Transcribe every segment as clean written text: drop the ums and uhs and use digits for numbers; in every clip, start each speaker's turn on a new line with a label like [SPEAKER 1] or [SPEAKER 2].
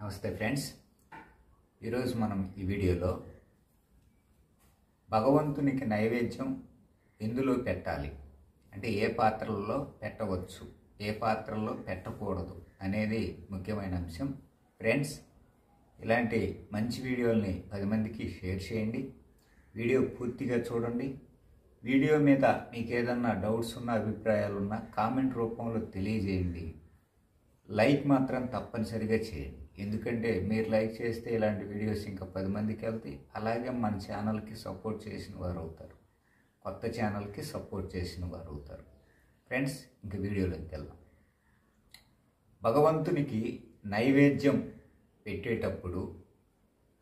[SPEAKER 1] నమస్తే ఫ్రెండ్స్, ఈరోజు మనం ఈ వీడియోలో భగవంతునికి నైవేద్యం ఎందులో పెట్టాలి అంటే ఏ పాత్రలలో పెట్టవచ్చు, ఏ పాత్రలో పెట్టకూడదు అనేది ముఖ్యమైన అంశం. ఫ్రెండ్స్, ఇలాంటి మంచి వీడియోల్ని 10 మందికి షేర్ చేయండి. వీడియో పూర్తిగా చూడండి. వీడియో మీద మీకు ఏదన్నా డౌట్స్ ఉన్నా, అభిప్రాయాలు ఉన్నా కామెంట్ రూపంలో తెలియజేయండి. లైక్ మాత్రం తప్పనిసరిగా చేయండి, ఎందుకంటే మీరు లైక్ చేస్తే ఇలాంటి వీడియోస్ ఇంకా 10 మందికి వెళ్తాయి. అలాగే మన ఛానల్కి సపోర్ట్ చేసిన వారు అవుతారు, కొత్త ఛానల్కి సపోర్ట్ చేసిన వారు అవుతారు. ఫ్రెండ్స్, ఇంక వీడియోలోకి వెళ్దాం. భగవంతునికి నైవేద్యం పెట్టేటప్పుడు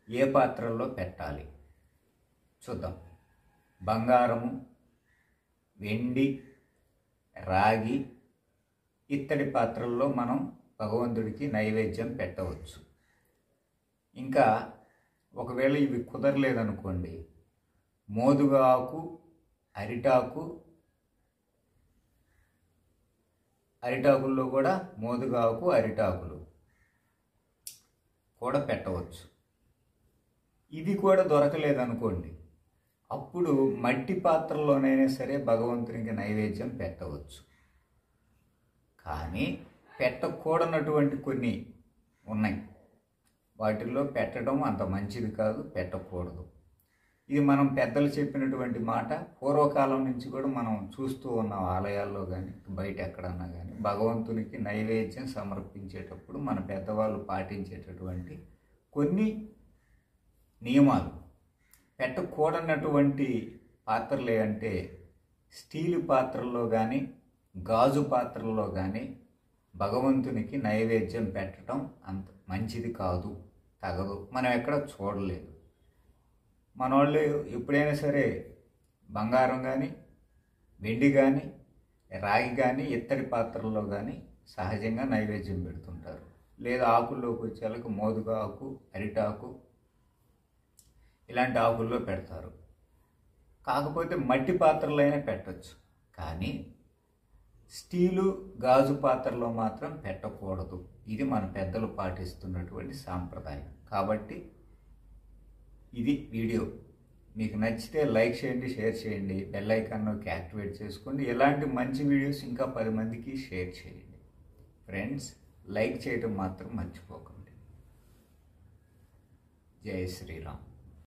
[SPEAKER 1] ఏ పాత్రల్లో పెట్టాలి చూద్దాం. బంగారము, వెండి, రాగి, ఇత్తడి పాత్రల్లో మనం భగవంతుడికి నైవేద్యం పెట్టవచ్చు. ఇంకా ఒకవేళ ఇవి కుదరలేదనుకోండి, మోదుగా ఆకు, అరిటాకుల్లో కూడా మోదుగా ఆకు, అరిటాకులు కూడా పెట్టవచ్చు. ఇది కూడా దొరకలేదనుకోండి, అప్పుడు మట్టి పాత్రలోనైనా సరే భగవంతునికి నైవేద్యం పెట్టవచ్చు. కానీ పెట్టకూడనటువంటి కొన్ని ఉన్నాయి, వాటిల్లో పెట్టడం అంత మంచిది కాదు, పెట్టకూడదు. ఇది మనం పెద్దలు చెప్పినటువంటి మాట. పూర్వకాలం నుంచి కూడా మనం చూస్తూ ఉన్నాం, ఆలయాల్లో కానీ బయట ఎక్కడన్నా కానీ భగవంతునికి నైవేద్యం సమర్పించేటప్పుడు మన పెద్దవాళ్ళు పాటించేటటువంటి కొన్ని నియమాలు. పెట్టకూడనటువంటి పాత్రలు అంటే స్టీలు పాత్రల్లో కానీ గాజు పాత్రల్లో కానీ భగవంతునికి నైవేద్యం పెట్టడం అంత మంచిది కాదు, తగదు. మనం ఎక్కడ చూడలేదు. మన వాళ్ళు ఎప్పుడైనా సరే బంగారం కానీ, వెండి కానీ, రాగి కానీ, ఇత్తడి పాత్రల్లో కానీ సహజంగా నైవేద్యం పెడుతుంటారు. లేదా ఆకుల్లోకి వచ్చేలకు మోదుగా ఆకు, అరిటాకు ఇలాంటి ఆకుల్లో పెడతారు. కాకపోతే మట్టి పాత్రలో అయినా పెట్టచ్చు, కానీ స్టీలు గాజు పాత్రలో మాత్రం పెట్టకూడదు. ఇది మన పెద్దలు పాటిస్తున్నటువంటి సాంప్రదాయం. కాబట్టి ఇది వీడియో. మీకు నచ్చితే లైక్ చేయండి, షేర్ చేయండి, బెల్ ఐకాన్ యాక్టివేట్ చేసుకోండి. ఇలాంటి మంచి వీడియోస్ ఇంకా 10 మందికి షేర్ చేయండి. ఫ్రెండ్స్, లైక్ చేయడం మాత్రం మర్చిపోకండి. జై శ్రీరామ్.